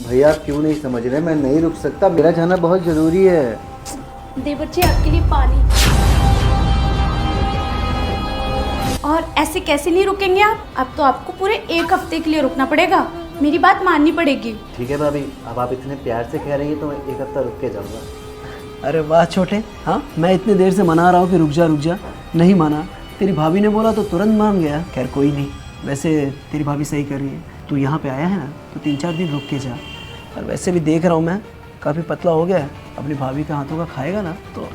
भैया आप क्यों नहीं समझ रहे? मैं नहीं रुक सकता, मेरा जाना बहुत ज़रूरी है। देवर जी आपके लिए पानी। और ऐसे कैसे नहीं रुकेंगे आप? अब तो आपको पूरे 1 हफ्ते के लिए रुकना पड़ेगा, मेरी बात माननी पड़ेगी। ठीक है भाभी, अब आप इतने प्यार से कह रही हैं तो मैं 1 हफ्ता रुक के जाऊँगा। अरे वाह छोटे, हाँ मैं इतनी देर से मना रहा हूँ कि रुक जा, नहीं माना। तेरी भाभी ने बोला तो तुरंत मान गया। खैर कोई नहीं, वैसे तेरी भाभी सही कर रही है। तू यहाँ पे आया है ना तो 3-4 दिन रुक के जा। और वैसे भी देख रहा हूँ मैं काफ़ी पतला हो गया है, अपनी भाभी के हाथों का खाएगा ना तो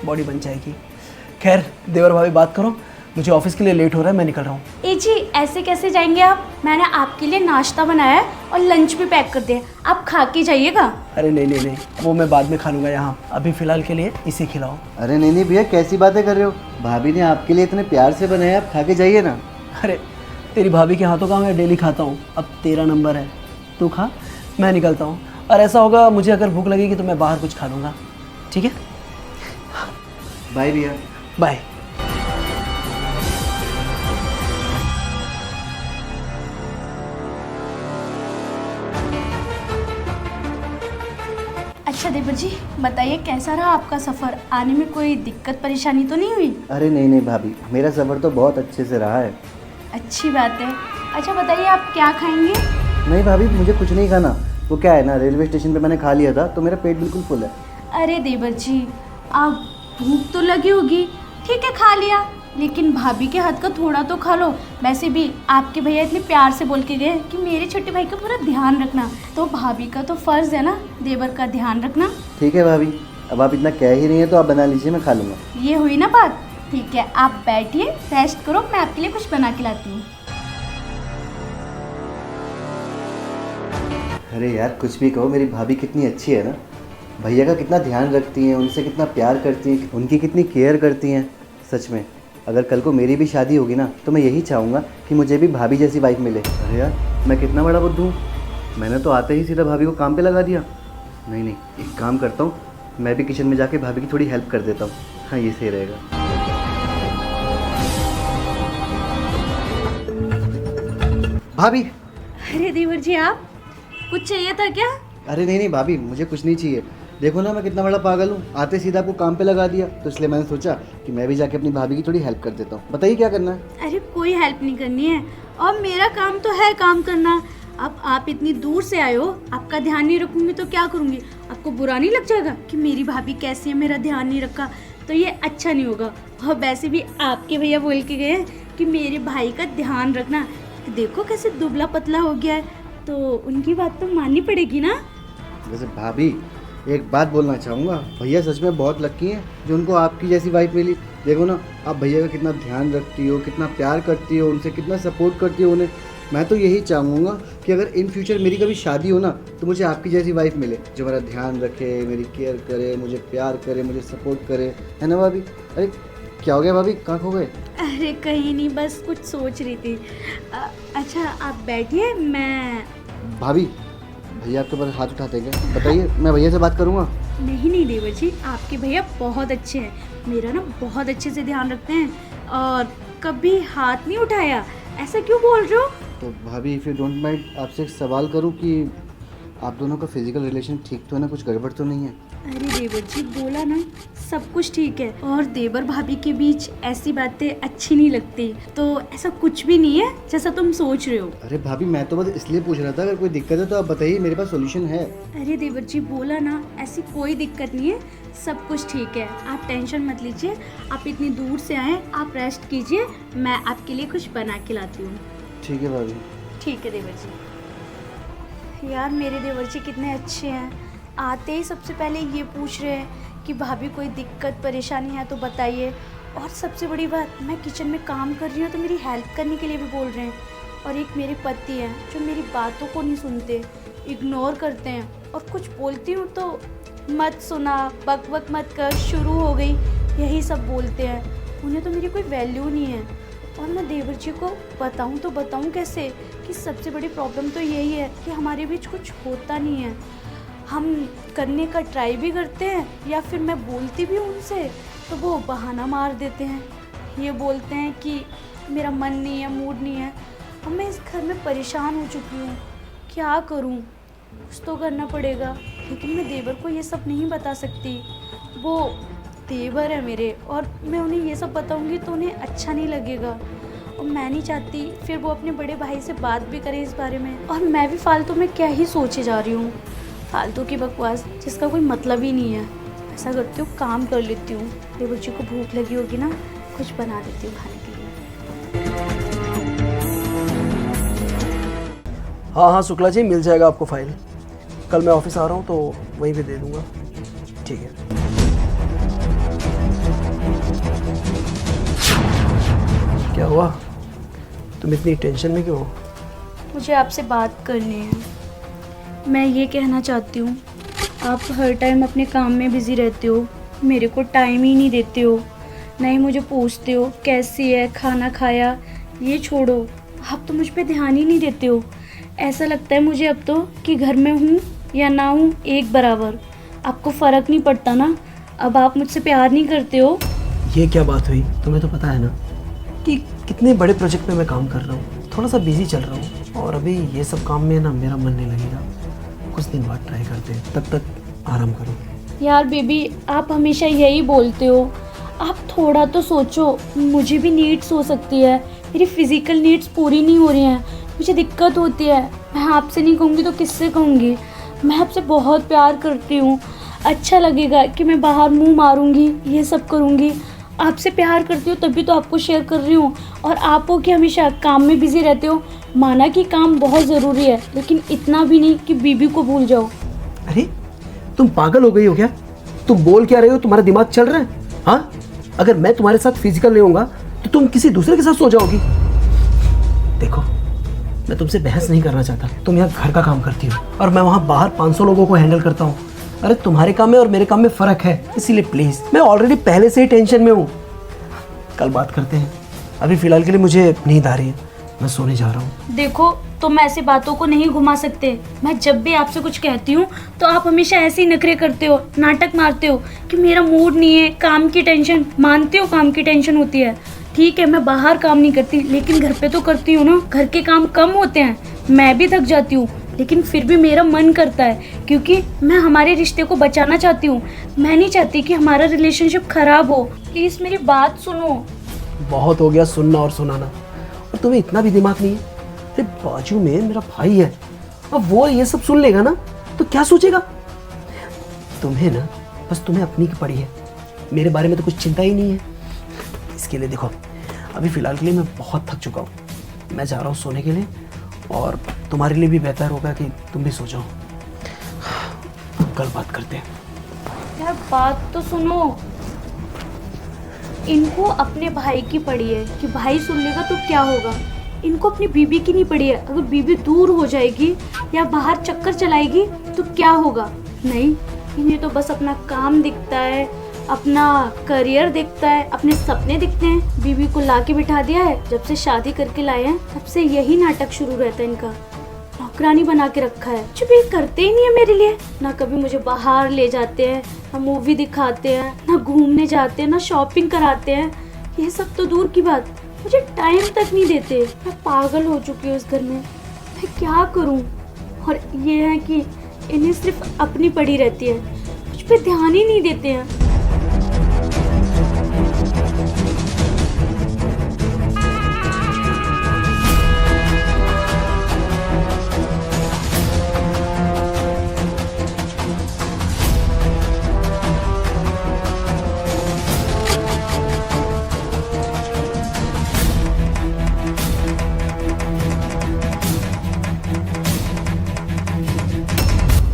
बॉडी बन जाएगी। खैर देवर भाभी बात करो, मुझे ऑफिस के लिए लेट हो रहा है, मैं निकल रहा हूँ। ए जी ऐसे कैसे जाएंगे आप? मैंने आपके लिए नाश्ता बनाया है और लंच भी पैक कर दिया, आप खा के जाइएगा। अरे नहीं, वो मैं बाद में खा लूँगा, यहाँ अभी फ़िलहाल के लिए इसे खिलाओ। अरे नहीं भैया, कैसी बातें कर रहे हो? भाभी ने आपके लिए इतने प्यार से बनाया, आप खा के जाइए ना। अरे तेरी भाभी के हाथों का मैं डेली खाता हूँ, अब तेरा नंबर है, तू खा, मैं निकलता हूँ। और ऐसा होगा मुझे अगर भूख लगेगी तो मैं बाहर कुछ खा लूँगा, ठीक है? बाय भैया। बाय। अच्छा देवर जी बताइए, कैसा रहा आपका सफ़र? आने में कोई दिक्कत परेशानी तो नहीं हुई? अरे नहीं भाभी, मेरा सफ़र तो बहुत अच्छे से रहा है। अच्छी बात है। अच्छा बताइए आप क्या खाएंगे? नहीं भाभी, मुझे कुछ नहीं खाना। वो क्या है ना, रेलवे स्टेशन पे मैंने खा लिया था तो मेरा पेट बिल्कुल फुल है। अरे देवर जी आप भूख तो लगी होगी, ठीक है खा लिया, लेकिन भाभी के हाथ का थोड़ा तो खा लो। वैसे भी आपके भैया इतने प्यार से बोल के गए कि मेरे छोटे भाई का पूरा ध्यान रखना, तो भाभी का तो फ़र्ज़ है ना देवर का ध्यान रखना। ठीक है भाभी, अब आप इतना कह ही रही हैं तो आप बना लीजिए, मैं खा लूँगा। ये हुई ना बात? ठीक है आप बैठिए, रेस्ट करो, मैं आपके लिए कुछ बना के लाती हूँ। अरे यार कुछ भी कहो, मेरी भाभी कितनी अच्छी है ना। भैया का कितना ध्यान रखती हैं, उनसे कितना प्यार करती हैं, उनकी कितनी केयर करती हैं। सच में अगर कल को मेरी भी शादी होगी ना तो मैं यही चाहूँगा कि मुझे भी भाभी जैसी वाइफ मिले। अरे यार मैं कितना बड़ा बुद्धू हूँ, मैंने तो आते ही सीधा भाभी को काम पे लगा दिया। नहीं, एक काम करता हूँ, मैं भी किचन में जाके भाभी की थोड़ी हेल्प कर देता हूँ। हाँ ये सही रहेगा। भाभी। अरे देवर जी आप, कुछ चाहिए था क्या? अरे नहीं भाभी, मुझे कुछ नहीं चाहिए। देखो ना मैं कितना बड़ा पागल हूँ, आते सीधा आपको काम पे लगा दिया, तो इसलिए मैंने सोचा कि मैं भी जाके अपनी भाभी की थोड़ी हेल्प कर देता हूँ। बताइए क्या करना है? अरे कोई हेल्प नहीं करनी है, और मेरा काम तो है काम करना। अब आप इतनी दूर से आए हो, आपका ध्यान नहीं रखूंगी तो क्या करूँगी? आपको बुरा नहीं लग जाएगा कि मेरी भाभी कैसी है, मेरा ध्यान नहीं रखा? तो ये अच्छा नहीं होगा। और वैसे भी आपके भैया बोल के गए कि मेरे भाई का ध्यान रखना। देखो कैसे दुबला पतला हो गया है, तो उनकी बात तो माननी पड़ेगी ना। वैसे भाभी एक बात बोलना चाहूँगा, भैया सच में बहुत लकी हैं जो उनको आपकी जैसी वाइफ मिली। देखो ना आप भैया का कितना ध्यान रखती हो, कितना प्यार करती हो, उनसे कितना सपोर्ट करती हो उन्हें। मैं तो यही चाहूँगा कि अगर इन फ्यूचर मेरी कभी शादी हो ना तो मुझे आपकी जैसी वाइफ मिले, जो मेरा ध्यान रखे, मेरी केयर करे, मुझे प्यार करे, मुझे सपोर्ट करे, है ना भाभी? अरे क्या हो गया भाभी, कहाँ खो गए? अरे कहीं नहीं, बस कुछ सोच रही थी। अच्छा आप बैठिए, मैं... भाभी भैया आपके ऊपर हाथ उठाते हैं क्या? बताइए, मैं भैया से बात करूँगा। नहीं देवर जी, आपके भैया बहुत अच्छे हैं, मेरा ना बहुत अच्छे से ध्यान रखते हैं, और कभी हाथ नहीं उठाया। ऐसा क्यों बोल रहे हो? तो भाभी इफ़ यू डोंट माइंड, आपसे एक सवाल करूं कि आप दोनों का फिजिकल रिलेशन ठीक तो है ना, कुछ गड़बड़ तो नहीं है? अरे देवर जी बोला ना, सब कुछ ठीक है, और देवर भाभी के बीच ऐसी बातें अच्छी नहीं लगती, तो ऐसा कुछ भी नहीं है जैसा तुम सोच रहे हो। अरे भाभी मैं तो बस इसलिए पूछ रहा था, अगर कोई दिक्कत है तो आप बताइए, मेरे पास सॉल्यूशन है। अरे देवर जी बोला ना, ऐसी कोई दिक्कत नहीं है, सब कुछ ठीक है, आप टेंशन मत लीजिए। आप इतनी दूर से आए, आप रेस्ट कीजिए, मैं आपके लिए कुछ बना के लाती हूँ। ठीक है भाभी। ठीक है देवर जी। यार मेरे देवर जी कितने अच्छे हैं, आते ही सबसे पहले ये पूछ रहे हैं कि भाभी कोई दिक्कत परेशानी है तो बताइए, और सबसे बड़ी बात, मैं किचन में काम कर रही हूँ तो मेरी हेल्प करने के लिए भी बोल रहे हैं। और एक मेरे पति हैं जो मेरी बातों को नहीं सुनते, इग्नोर करते हैं, और कुछ बोलती हूँ तो मत सुना, बक बक मत कर, शुरू हो गई, यही सब बोलते हैं। उन्हें तो मेरी कोई वैल्यू नहीं है। और मैं देवर जी को बताऊं तो बताऊं कैसे कि सबसे बड़ी प्रॉब्लम तो यही है कि हमारे बीच कुछ होता नहीं है। हम करने का ट्राई भी करते हैं, या फिर मैं बोलती भी हूँ उनसे तो वो बहाना मार देते हैं, ये बोलते हैं कि मेरा मन नहीं है, मूड नहीं है। अब मैं इस घर में परेशान हो चुकी हूँ, क्या करूँ? कुछ तो करना पड़ेगा। लेकिन मैं देवर को ये सब नहीं बता सकती, वो देवर है मेरे, और मैं उन्हें ये सब बताऊंगी तो उन्हें अच्छा नहीं लगेगा, और मैं नहीं चाहती फिर वो अपने बड़े भाई से बात भी करें इस बारे में। और मैं भी फालतू में क्या ही सोचे जा रही हूँ, फालतू की बकवास जिसका कोई मतलब ही नहीं है। ऐसा करती हूँ, काम कर लेती हूँ, देवर जी को भूख लगी होगी ना, कुछ बना देती हूँ खाने के लिए। हाँ हाँ शुक्ला जी, मिल जाएगा आपको फाइल। कल मैं ऑफिस आ रहा हूँ तो वहीं पे दे दूँगा। ठीक है। क्या हुआ, तुम इतनी टेंशन में क्यों हो? मुझे आपसे बात करनी है। मैं ये कहना चाहती हूँ, आप हर टाइम अपने काम में बिज़ी रहते हो, मेरे को टाइम ही नहीं देते हो, ना ही मुझे पूछते हो कैसी है, खाना खाया। ये छोड़ो, आप तो मुझ पे ध्यान ही नहीं देते हो। ऐसा लगता है मुझे अब तो कि घर में हूँ या ना हूँ एक बराबर। आपको फ़र्क नहीं पड़ता ना, अब आप मुझसे प्यार नहीं करते हो। ये क्या बात हुई? तुम्हें तो पता है ना कि कितने बड़े प्रोजेक्ट पे मैं काम कर रहा हूँ, थोड़ा सा बिजी चल रहा हूँ, और अभी ये सब काम में ना मेरा मन नहीं लगेगा। कुछ दिन बाद ट्राई करते हैं, तब तक आराम करो। यार बेबी, आप हमेशा यही बोलते हो, आप थोड़ा तो सोचो, मुझे भी नीड्स हो सकती है, मेरी फिज़िकल नीड्स पूरी नहीं हो रही हैं, मुझे दिक्कत होती है। मैं आपसे नहीं कहूँगी तो किससे कहूँगी? मैं आपसे बहुत प्यार करती हूँ। अच्छा लगेगा कि मैं बाहर मुंह मारूंगी, ये सब करूँगी। आपसे प्यार करती हूँ तभी तो आपको शेयर कर रही हूँ। और आप हो कि हमेशा काम में बिजी रहते हो। माना कि काम बहुत ज़रूरी है, लेकिन इतना भी नहीं कि बीबी को भूल जाओ। अरे तुम पागल हो गई हो क्या? तुम बोल क्या रहे हो? तुम्हारा दिमाग चल रहा है? हाँ, अगर मैं तुम्हारे साथ फिजिकल नहीं होऊंगा तो तुम किसी दूसरे के साथ सो जाओगी। देखो, मैं तुमसे बहस नहीं करना चाहता। तुम यहाँ घर का काम करती हो और मैं वहाँ बाहर 500 लोगों को हैंडल करता हूँ। अरे तुम्हारे काम में और मेरे काम में फ़र्क है, इसीलिए प्लीज़, मैं ऑलरेडी पहले से ही टेंशन में हूँ। कल बात करते हैं, अभी फ़िलहाल के लिए मुझे नींद आ रही है, मैं सोने जा रहा हूँ। देखो, तुम ऐसी बातों को नहीं घुमा सकते। मैं जब भी आपसे कुछ कहती हूँ तो आप हमेशा ऐसे ही नखरे करते हो, नाटक मारते हो कि मेरा मूड नहीं है, काम की टेंशन। मानते हो काम की टेंशन होती है, ठीक है, मैं बाहर काम नहीं करती, लेकिन घर पे तो करती हूँ ना। घर के काम कम होते हैं, मैं भी थक जाती हूँ, लेकिन फिर भी मेरा मन करता है, क्योंकि मैं हमारे रिश्ते को बचाना चाहती हूँ। मैं नहीं चाहती कि हमारा रिलेशनशिप खराब हो। प्लीज़ मेरी बात सुनो। बहुत हो गया सुनना और सुनाना, और तुम्हें इतना भी दिमाग नहीं है? अरे बाजू में मेरा भाई है, अब वो ये सब सुन लेगा ना तो क्या सोचेगा? तुम्हें ना बस तुम्हें अपनी की पड़ी है, मेरे बारे में तो कुछ चिंता ही नहीं है। इसके लिए देखो, अभी फ़िलहाल के लिए मैं बहुत थक चुका हूँ, मैं जा रहा हूँ सोने के लिए, और तुम्हारे लिए भी बेहतर होगा कि तुम भी सो जाओ। कल बात करते हैं। यार बात तो सुनो। इनको अपने भाई की पड़ी है कि भाई सुन लेगा तो क्या होगा। इनको अपनी बीबी की नहीं पड़ी है, अगर बीबी दूर हो जाएगी या बाहर चक्कर चलाएगी तो क्या होगा। नहीं, इन्हें तो बस अपना काम दिखता है, अपना करियर दिखता है, अपने सपने दिखते हैं। बीबी को ला के बिठा दिया है, जब से शादी करके लाए हैं तब से यही नाटक शुरू रहता है इनका। नौकरानी बना के रखा है, कुछ भी करते ही नहीं है मेरे लिए। ना कभी मुझे बाहर ले जाते हैं, ना मूवी दिखाते हैं, ना घूमने जाते हैं, ना शॉपिंग कराते हैं। ये सब तो दूर की बात, मुझे टाइम तक नहीं देते। मैं पागल हो चुकी हूँ इस घर में, मैं क्या करूँ। और ये है कि इन्हें सिर्फ अपनी पड़ी रहती है, मुझ पे ध्यान ही नहीं देते हैं।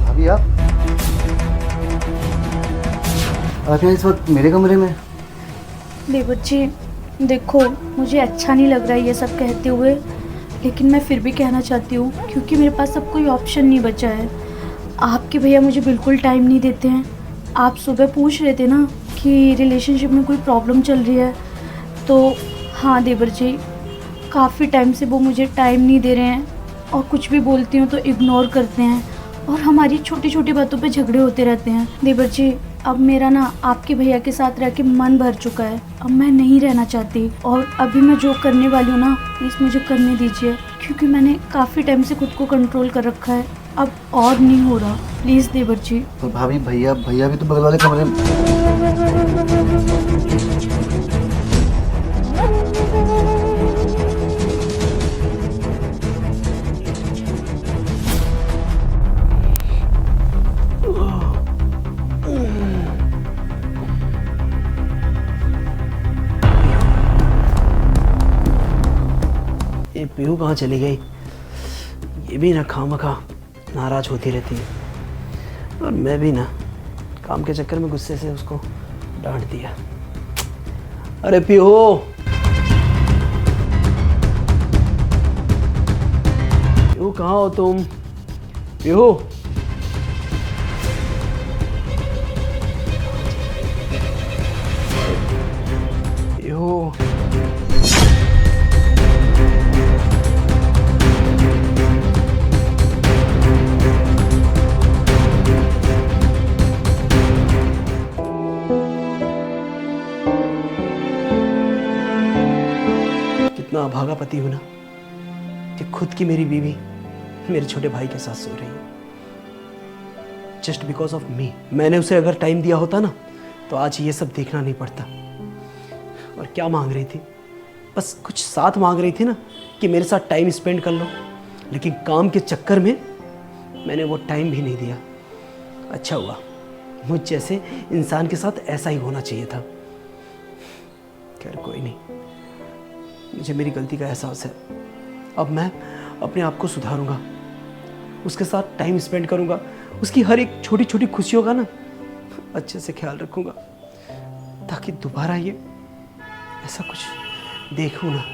अभी आप यहाँ इस वक्त मेरे कमरे में? देवर जी देखो, मुझे अच्छा नहीं लग रहा है ये सब कहते हुए, लेकिन मैं फिर भी कहना चाहती हूँ, क्योंकि मेरे पास अब कोई ऑप्शन नहीं बचा है। आपके भैया मुझे बिल्कुल टाइम नहीं देते हैं। आप सुबह पूछ रहे थे ना कि रिलेशनशिप में कोई प्रॉब्लम चल रही है, तो हाँ देवर जी, काफ़ी टाइम से वो मुझे टाइम नहीं दे रहे हैं, और कुछ भी बोलती हूँ तो इग्नोर करते हैं, और हमारी छोटी छोटी बातों पे झगड़े होते रहते हैं। देवर जी, अब मेरा ना आपके भैया के साथ रह के मन भर चुका है, अब मैं नहीं रहना चाहती। और अभी मैं जो करने वाली हूँ ना, प्लीज़ मुझे करने दीजिए, क्योंकि मैंने काफ़ी टाइम से खुद को कंट्रोल कर रखा है। अब और नहीं हो रहा, प्लीज़ देवर जी। पर भाभी भैया भैया भी तो बगल वाले कमरे में। ये पीहू कहाँ चली गई? ये भी ना खामखा नाराज होती रहती है, और मैं भी ना काम के चक्कर में गुस्से से उसको डांट दिया। अरे पीहू, पीहू कहाँ हो तुम? पीहू, पीहू, कितना अभागा पति हूं ना कि खुद की मेरी बीवी मेरे छोटे भाई के साथ सो रही है, जस्ट बिकॉज ऑफ मी। मैंने उसे अगर टाइम दिया होता ना तो आज ये सब देखना नहीं पड़ता। और क्या मांग रही थी? बस कुछ साथ मांग रही थी ना कि मेरे साथ टाइम स्पेंड कर लो, लेकिन काम के चक्कर में मैंने वो टाइम भी नहीं दिया। अच्छा हुआ, मुझ जैसे इंसान के साथ ऐसा ही होना चाहिए था। खैर कोई नहीं, मुझे मेरी गलती का एहसास है। अब मैं अपने आप को सुधारूंगा, उसके साथ टाइम स्पेंड करूंगा, उसकी हर एक छोटी छोटी खुशियों का ना अच्छे से ख्याल रखूंगा, ताकि दोबारा ये ऐसा कुछ देखूं ना।